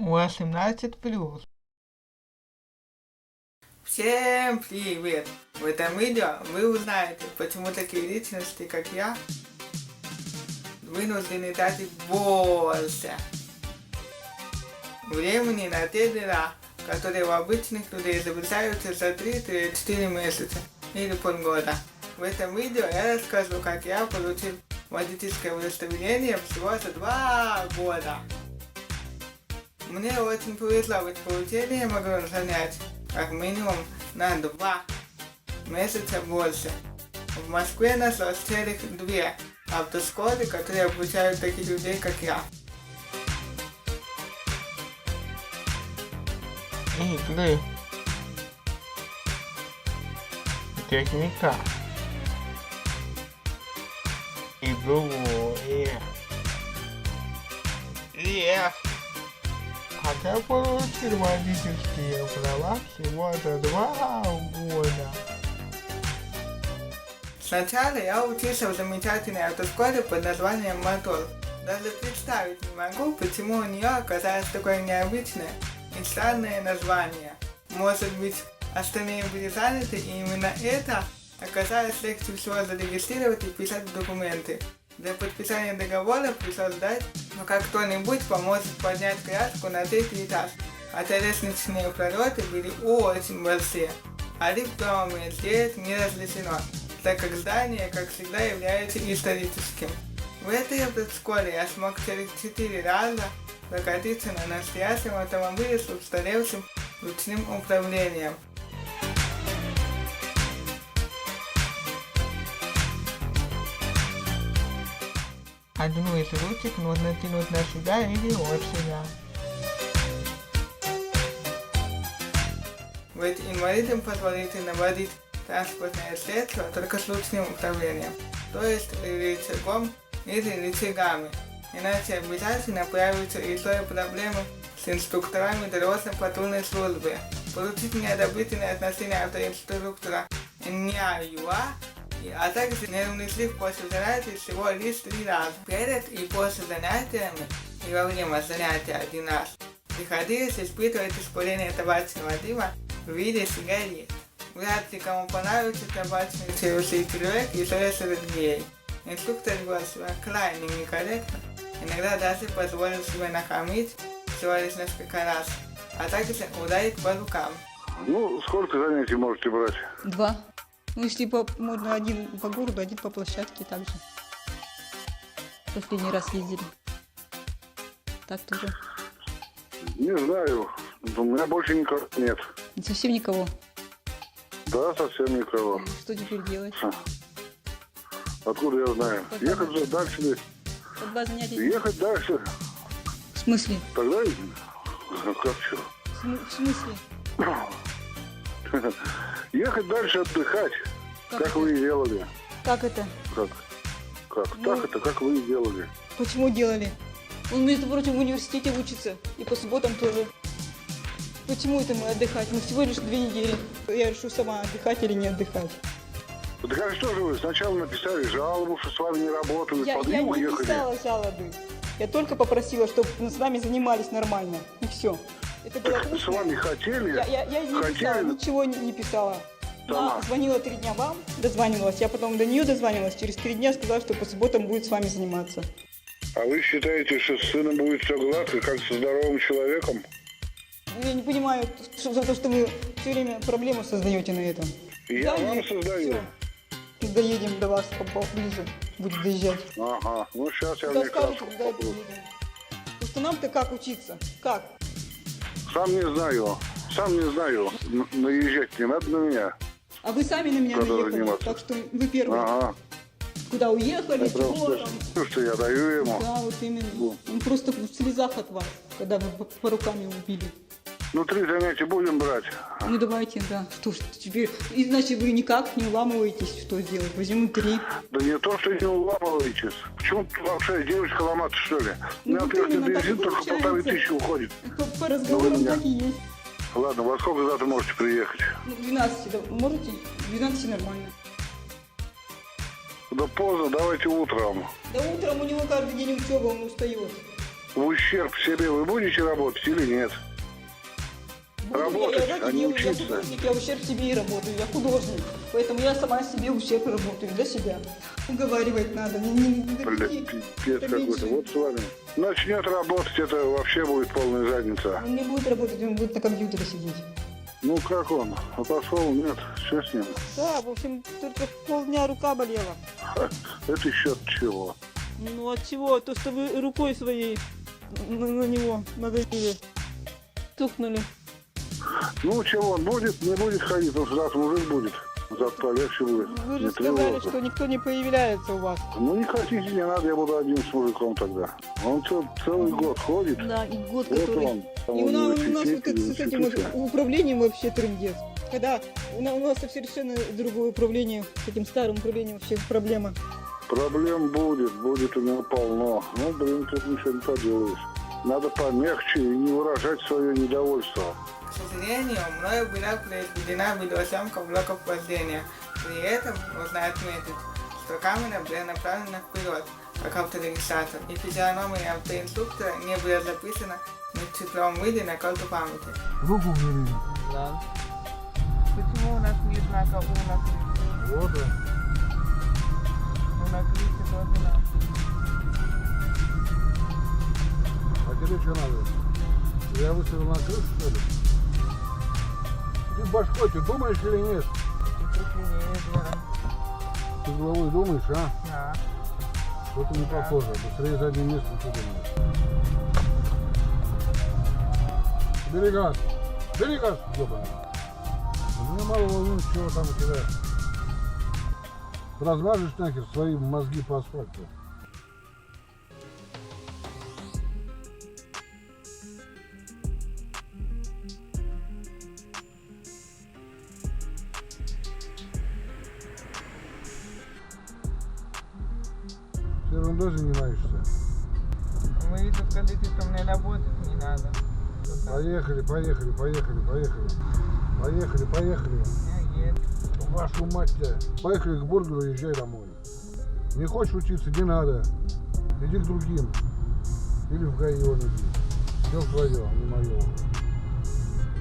18+. Всем привет! В этом видео вы узнаете, почему такие личности, как я, вынуждены тратить больше времени на те дела, которые у обычных людей завершаются за 3-4 месяца или полгода. В этом видео я расскажу, как я получил водительское удостоверение всего за 2 года. Мне очень повезло, ведь получение могло занять как минимум на 2 месяца больше. В Москве нашлось целых 2 автошколы, которые обучают таких людей, как я. Игры. Техника. И другое. Хотя получил водительские права всего за 2 года. Сначала я учился в замечательной автошколе под названием «Мотор». Даже представить не могу, почему у нее оказалось такое необычное и странное название. Может быть, остальные были заняты, и именно это оказалось легче всего зарегистрировать и писать документы. Для подписания договора пришлось ждать, пока кто-нибудь поможет поднять краску на 3-й этаж, хотя лестничные пролеты были очень большие, а лифт в доме сделать не разрешено, так как здание, как всегда, является историческим. В этой автошколе я смог через 4 раза прокатиться на настоящем автомобиле с устаревшим ручным управлением. Одну из ручек нужно тянуть на себя или от себя. Ведь инвалидам позволительно водить транспортное средство только с ручным управлением, то есть рычагом или рычагами. Иначе обязательно появятся и той проблемы с инструкторами дорожно-патрульной службы. Получить неодобрительное отношение автоинструктора НЯЮА, а также нервный слив после занятий всего лишь 3 раза. Перед и после занятиями и во время занятия 1 раз приходилось испытывать испарение табачного дыма в виде сигарет. Вряд ли кому понравится табачный соусный человек и соус гей. Инструктор вел себя крайне некорректно, иногда даже позволил себе нахамить всего лишь несколько раз, а также ударить по рукам. Ну, сколько занятий можете брать? 2. Ну, если можно 1 по городу, 1 по площадке также. Последний раз ездили. Так тоже. Не знаю. У меня больше никого нет. Совсем никого? Да, совсем никого. Что теперь делать? Откуда я знаю? Ехать же дальше. По 2 занятия. Ехать дальше. В смысле? Тогда как что? В смысле? Ехать дальше отдыхать, как вы и делали. Как это? Как? Так это, как вы и делали. Почему делали? Он, между прочим, в университете учится. И по субботам тоже. Почему это мы отдыхать? Мы всего лишь 2 недели. Я решу сама, отдыхать или не отдыхать. Да как что же вы сначала написали жалобу, что с вами не работают, Я потом не уехали? писала жалобы. Я только попросила, чтобы с нами занимались нормально. И все. Это было Так с вами хотели? Я не писала, ничего не писала. Сама. Она звонила 3 дня вам, дозванивалась. Я потом до нее дозванивалась. Через 3 дня сказала, что по субботам будет с вами заниматься. А вы считаете, что с сыном будет все гладко, как со здоровым человеком? Я не понимаю, за то, что вы все время проблему создаете на этом. Я Да, вам нет, создаю. всё. Доедем до вас поближе, будет доезжать. Ага, ну сейчас я Когда мне скажете, краску когда попробую. доедем. Потому что нам-то как учиться? Как? Сам не знаю. Наезжать не надо на меня. А вы сами на меня Надо наехали, заниматься. так что вы первые. Ага. Куда уехали, Я чего просто там. слышу, что я даю ему. Да, вот именно. Ну. Он просто в слезах от вас, когда вы по руками убили. Ну, 3 занятия будем брать. Ну давайте, да. Что ж теперь? Иначе вы никак не уламываетесь, что сделать. Возьму 3. Да не то, что не уламываетесь. Почему тут вообще девочка ломаться, что ли? У меня, Ну, во-первых, на именно так бензин и только получается. 1500 уходит. По разговорам меня. так и есть. Ладно, во сколько завтра можете приехать? Ну, 12, да, можете? 12 нормально. Да поздно, давайте утром. Да утром у него каждый день учеба, он устает. в ущерб себе вы будете работать или нет? Работать, а не Я учиться. художник, я ущерб себе и работаю, я художник. Поэтому я сама себе ущерб работаю, для себя. Уговаривать надо. Бля, пипец какой-то. Вот с вами. Начнет работать, это вообще будет полная задница. Он не будет работать, он будет на компьютере сидеть. Ну как он? Отошел? Нет. Что с ним? Да, в общем, только полдня рука болела. Это еще от чего? Ну от чего? То, что вы рукой своей на него надавили. Тухнули. Ну чего, он будет, не будет ходить, он сразу мужик будет. Зато полегче будет. Вы же Не сказали, тревожно. что никто не появляется у вас. Ну не хотите, не надо, я буду один с мужиком тогда. Он целый год ходит. Да, и год, Вот который... он. Там И у нас вот университете, с этим вот управлением вообще трындец. Когда у нас совершенно другое управление, с этим старым управлением вообще проблема. Проблем будет у него полно. Ну, блин, тут ничего не поделаешь. Надо помягче и не выражать свое недовольство. К сожалению, мною была произведена видеосъемка блоков вождения. При этом нужно отметить, что камера была направлена вперед, как авторегистратор, и физиономия автоинструктора не была записана в цифровом виде на карту памяти. Руку убери. Да. Почему у нас нет знака У на крыше? Вот он. У на крыше тоже надо. А тебе что надо? Я выставил на крышу, что ли? Ты башкой, ты думаешь или нет? Ты головой думаешь, а? Да. Что-то не похоже. Быстрее заднее место, что думаешь? Бери газ. Бери газ, ёбаный. Меня мало волнует, чего там у тебя. Размажешь нахер свои мозги по асфальту. Ерундой занимаешься. Вы тут скажите, что мне работать не надо. Поехали, поехали, поехали, поехали. Поехали, поехали. Я еду. Вашу мать-то. Поехали к бургеру, езжай домой. Не хочешь учиться, не надо. Иди к другим. Или в ГАИ он иди. Все твое, а не мое.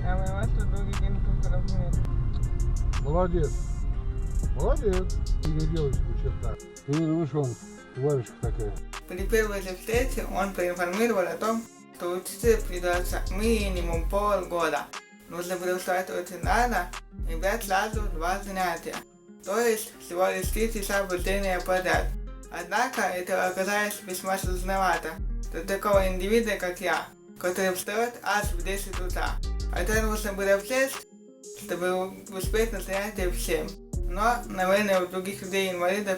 А вы вас тут других инструкторов нет. Молодец. Молодец. Ты не делаешь ни черта. Ты не думаешь, он тваришка такая. При первой же встрече он проинформировал о том, что учиться придется минимум полгода. Нужно предусмотреть очень рано и брать сразу 2 занятия, то есть всего лишь 3 часа обучения подряд. Однако это оказалось весьма сложновато для такого индивида, как я, который встает аж в 10 утра. Это нужно было влезть, чтобы успеть на занятия в 7. Но, наверное, у других людей-инвалидов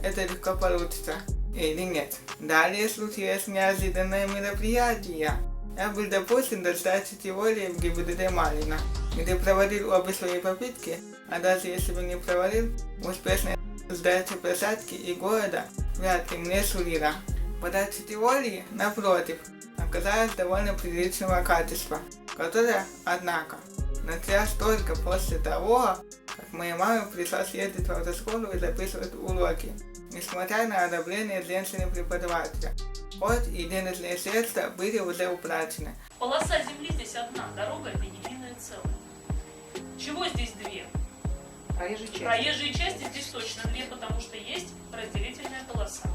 это легко получится. Или нет. Далее случилось неожиданное мероприятие. Я был допущен до сдачи теории в ГИБДД Малина, где проводил обе свои попытки, а даже если бы не провалил, успешная сдача посадки и города вряд ли мне сулила. Подача теории, напротив, оказалась довольно приличного качества, которое, однако, началось только после того, как моей маме пришлось ездить в автошколу и записывать уроки, несмотря на одобрение женщины-преподавателя. Хоть и денежные средства были уже уплачены. Полоса земли здесь одна, дорога это единое целое. Чего здесь две? Проезжие части. Проезжие части здесь точно две, потому что есть разделительная полоса.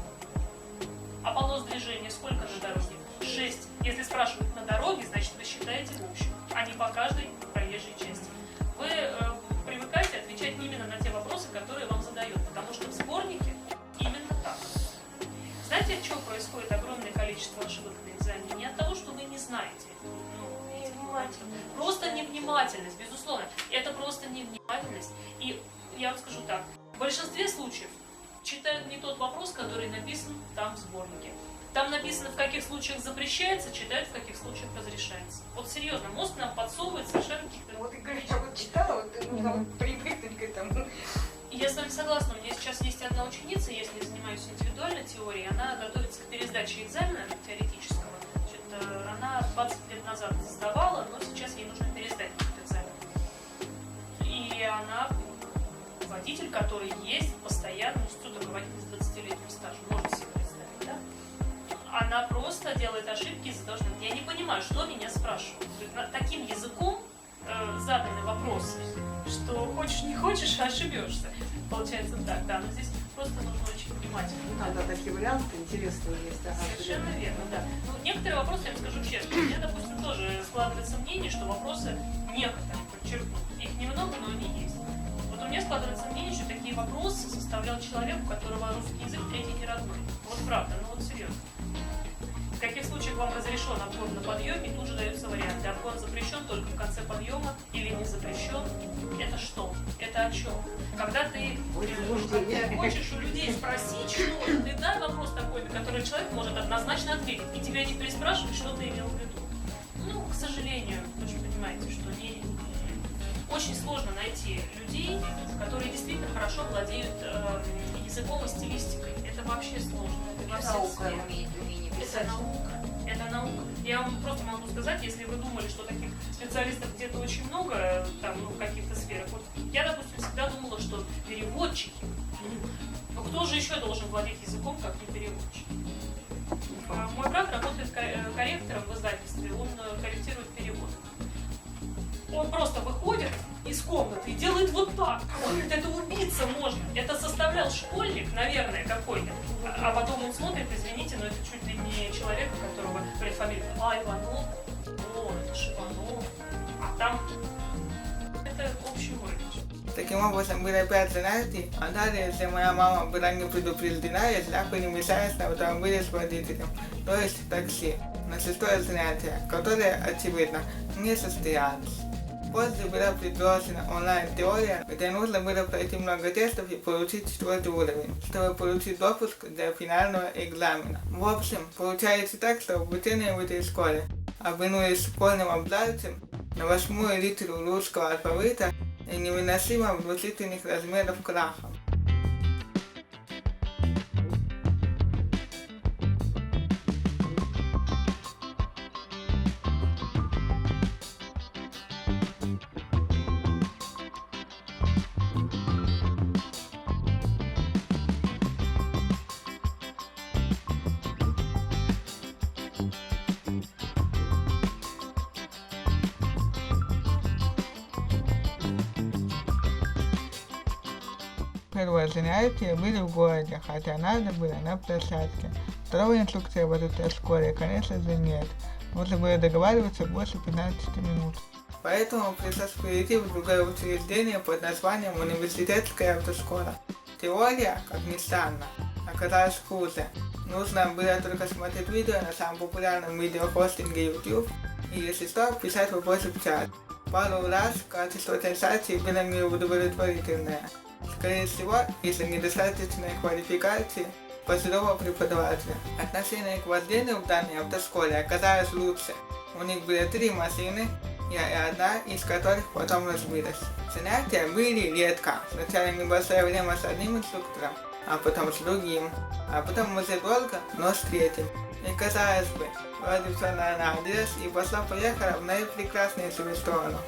А полос движения сколько на дороге? 6. Если спрашивают на дороге, значит вы считаете в общем, а не по каждой проезжей части. Вы привыкаете отвечать именно на те вопросы, которые вам задают, потому что в сборнике именно так. Знаете, от чего происходит огромное количество ошибок на экзамене? Не от того, что вы не знаете. Просто невнимательность, безусловно. Это просто невнимательность. И я вам скажу так, в большинстве случаев читают не тот вопрос, который написан там в сборнике. Там написано, в каких случаях запрещается, читают, в каких случаях разрешается. Вот серьезно, мозг нам подсовывает совершенно каких-то... Вот, Игорь, я вот читала, вот, нужно вот привыкнуть к этому. И я с вами согласна, у меня сейчас есть одна ученица, если я занимаюсь индивидуальной теорией, она готовится к пересдаче экзамена теоретического. Значит, она 20 лет назад сдавала, но сейчас ей нужно пересдать этот экзамен. И она водитель, который ездит постоянно, ну, что такое водитель с 20-летним стажем, можете себе представить, да? Она просто делает ошибки из-за того, что я не понимаю, что меня спрашивают. То есть, таким языком заданы вопросы, что хочешь не хочешь, ошибешься. Получается так, да. Но здесь просто нужно очень внимательно. Да, такие варианты интересные есть. Ага, Совершенно верно, да. Ну, некоторые вопросы, я вам скажу честно, у меня, допустим, тоже складывается мнение, что вопросы некоторые, подчеркну, их немного, но они есть. Вот у меня складывается мнение, что такие вопросы составлял человек, у которого русский язык третий не родной. Вот правда, ну вот серьезно. В каких случаях вам разрешен обгон на подъеме, тут же даются варианты. Обгон запрещен только в конце подъема или не запрещен. Это что? Это о чем? Когда ты хочешь у людей спросить что-то, ты дай вопрос такой, на который человек может однозначно ответить, и тебя не переспрашивают, что ты имел в виду. Ну, к сожалению, вы же понимаете, что очень сложно найти людей, которые действительно хорошо владеют языком и стилистикой. Это вообще сложно. Это во всех сферах. Это наука. Это наука. Я вам просто могу сказать, если вы думали, что таких специалистов где-то очень много, там, ну, в каких-то сферах. Вот я, допустим, всегда думала, что переводчики. Но кто же еще должен владеть языком, как не переводчик? Мой брат работает корректором в издательстве, он корректирует переводы. Он просто выходит из комнаты и делает вот так. Он говорит, это убиться можно. Это составлял школьник, наверное, какой-то. А потом он смотрит, извините, но это чуть ли не человек, у которого, говорит, фамилия Иванов. О, это ж Иванов. А там это общий уровень. Таким образом, было 5 занятий, а далее, если моя мама была не предупреждена, я всегда перемещаюсь на автомобиле с водителем, то есть такси, на 6-е занятие, которое, очевидно, не состоялось. После была предложена онлайн-теория, где нужно было пройти много тестов и получить 4-й уровень, чтобы получить допуск для финального экзамена. В общем, получается так, что обучение в этой школе, обвинуясь школьным абзацем на 8-ю литеру русского алфавита и невыносимо внушительных размеров крахом. Первое занятие были в городе, хотя надо было на площадке. Второго инструкция в этой школе, конечно же, нет. Нужно было договариваться больше 15 минут. Поэтому пришлось перейти в другое учреждение под названием Университетская автошкола. Теория, как ни странно, оказалась хуже. Нужно было только смотреть видео на самом популярном видеохостинге YouTube и, если что, писать вопросы в чат. Пару раз качество трансляции было неудовлетворительное. Скорее всего, из-за недостаточной квалификации пожилого преподавателя. Отношение к вождению в данной автошколе оказалось лучше. У них были 3 машины, и одна из которых потом разбилась. Занятия были редко. Сначала небольшое время с одним инструктором, а потом с другим, а потом уже долго, но с третьим. И казалось бы, вроде все наладилось и пошло-поехало в наипрекраснейшую свою сторону.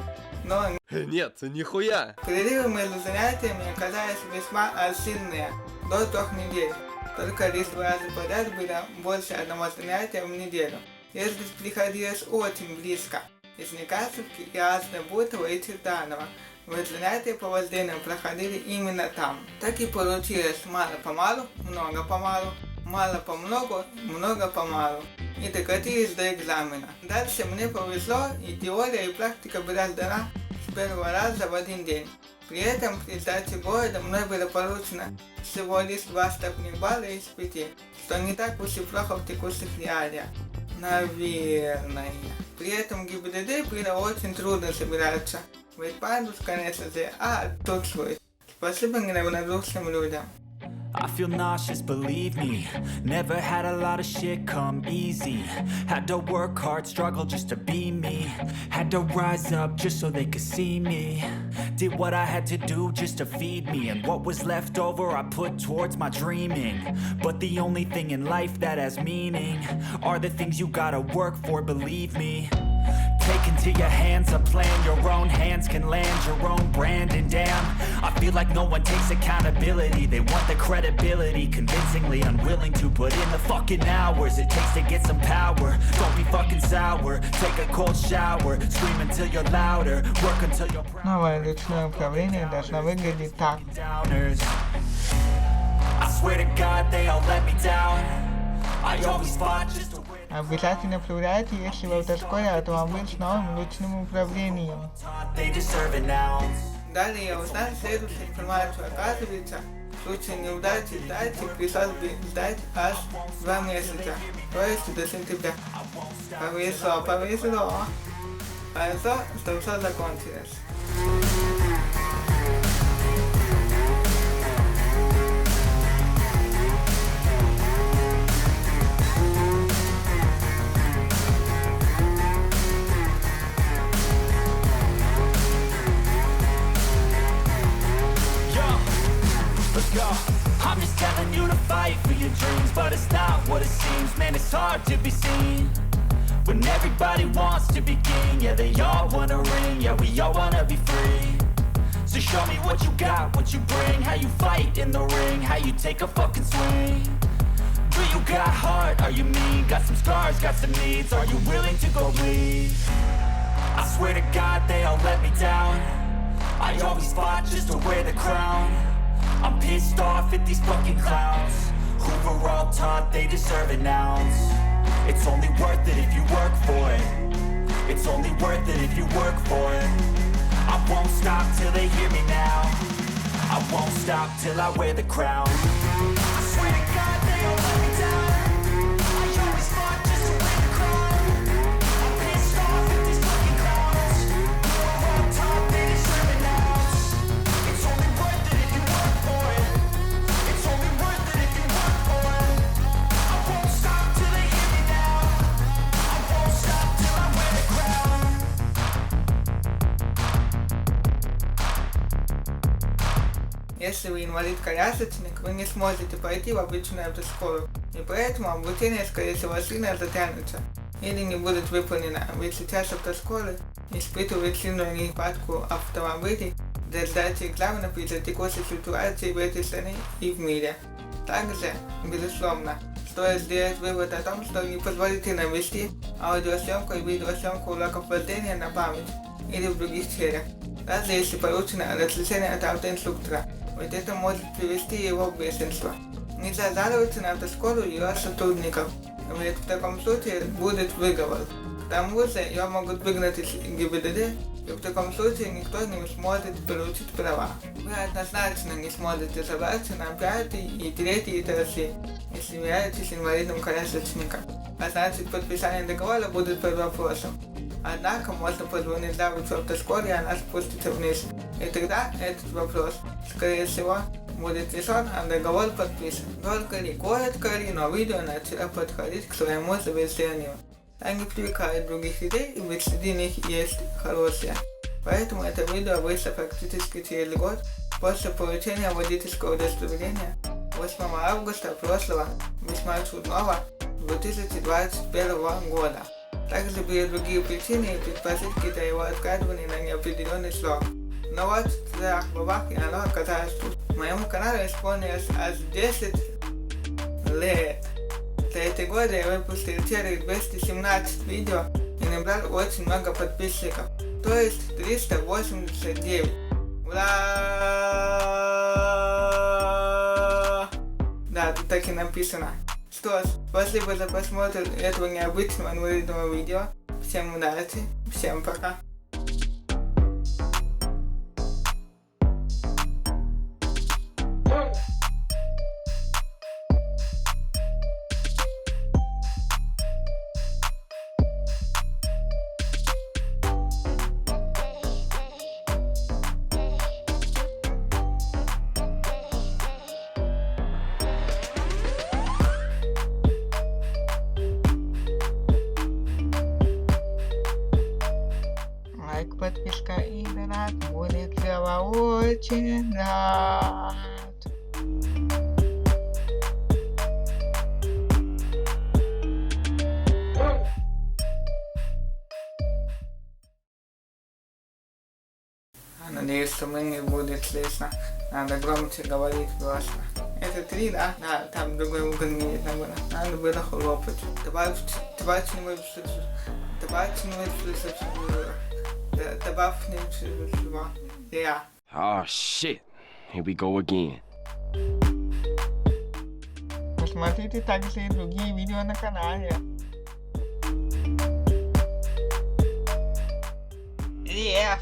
Но Нет, нихуя! перерывы между занятиями оказались весьма сильные, до 3 недель. Только лишь 2 раза подряд было больше одного занятия в неделю. Ездить приходилось очень близко. Из Некрасовки и Азнабутова и Черданова. Ведь занятия по вождению проходили именно там. Так и получилось мало-помалу, много-помалу, мало-помногу, много-помалу. И докатились до экзамена. Дальше мне повезло, и теория и практика была сдана с первого раза в один день. При этом при сдаче города мной было получено всего лишь 2 штрафных балла из 5, что не так уж и плохо в текущих реалиях. Наверное. При этом ГИБДД было очень трудно собираться, ведь пандус, конечно же, отсутствует. Спасибо неравнодушным людям. I feel nauseous, believe me. Never had a lot of shit come easy. Had to work hard, struggle just to be me. Had to rise up just so they could see me. Did what I had to do just to feed me. And what was left over I put towards my dreaming. But the only thing in life that has meaning are the things you gotta work for, believe me. take into your hands a plan your own hands can land your own brand. And damn, I feel like no one takes accountability. They want the credibility, convincingly unwilling to put in the fucking hours it takes to get some power. Don't be fucking sour, take a cold shower, scream until you're louder, work until you're proud. Новое ручное управление должно выглядеть так. Downers, I swear to God they all let me down. I always fought just to win. Обязательно проверяйте, если в автошколе автомобиль с новым ручным управлением. They deserve an ounce. Далее я узнал следующую информацию. Оказывается, в случае неудачи сдачи пришлось бы ждать аж 2 месяца, то есть до сентября. Повезло. Хорошо, что все закончилось. I'm just telling you to fight for your dreams, but it's not what it seems. Man, it's hard to be seen when everybody wants to be king. Yeah, they all wanna ring. Yeah, we all wanna be free. So show me what you got, what you bring, how you fight in the ring, how you take a fucking swing. Do you got heart? Are you mean? Got some scars, got some needs. Are you willing to go bleed? I swear to God they all let me down. I always fought just to wear the crown. I'm pissed off at these fucking clowns who were all taught they deserve an ounce. It's only worth it if you work for it. It's only worth it if you work for it. I won't stop till they hear me now. I won't stop till I wear the crown. I swear to God they all let me down. I always fought just to wear the crown. I'm pissed off at these fucking clowns who were all taught they deserve an ounce. It's only worth it if you work for it. It's only worth it if you work for it. I won't stop till they hear me now. I won't stop till I wear the crown. Если вы инвалид-колясочник, вы не сможете пойти в обычную автошколу, и поэтому обучение, скорее всего, сильно затянется или не будет выполнено, ведь сейчас автошколы испытывают сильную нехватку автомобилей для сдачи экзаменов из-за текущей ситуации в этой стране и в мире. Также, безусловно, стоит сделать вывод о том, что непозволительно вести аудиосъемку и видеосъемку уроков вождения на память или в других целях, даже если получено разрешение от автоинструктора, ведь это может привести его в бешенство. Нельзя жаловаться на автошколу и ее сотрудников, ведь в таком случае будет выговор. К тому же ее могут выгнать из ГИБДД, и в таком случае никто не сможет получить права. Вы однозначно не сможете собраться на 5 и 3 этажи, если являетесь инвалидным колясочником, а значит подписание договора будет под вопросом. Однако можно позвонить завучу автошколе, и она спустится вниз. И тогда этот вопрос, скорее всего, будет решен, а договор подписан. Только ли, коротко ли, но видео начало подходить к своему завершению. Они привлекают других людей, и ведь среди них есть хорошие. Поэтому это видео вышло практически через год после получения водительского удостоверения 8 августа прошлого, весьма чудного 2021 года. Также были другие причины и предпосылки для его откладывания на неопределенный срок. Но вот, в трех бабах, и оно оказалось тут. Моему каналу исполнилось аж 10 лет. За эти годы я выпустил целых 217 видео и набрал очень много подписчиков, то есть 389. Ура! Да, тут так и написано. Что ж, спасибо за просмотр этого необычного инвалидного видео. Всем удачи, всем пока. Лайк, подписка и донат будет для вас очень рад. Надеюсь, что мне не будет слышно. Надо громче говорить просто. Это 3, да? Да, там другой угол не видно было. Надо было хлопать. Добавь Yeah. Oh shit. Here we go again. Посмотрите также и другие видео на канале. Yeah.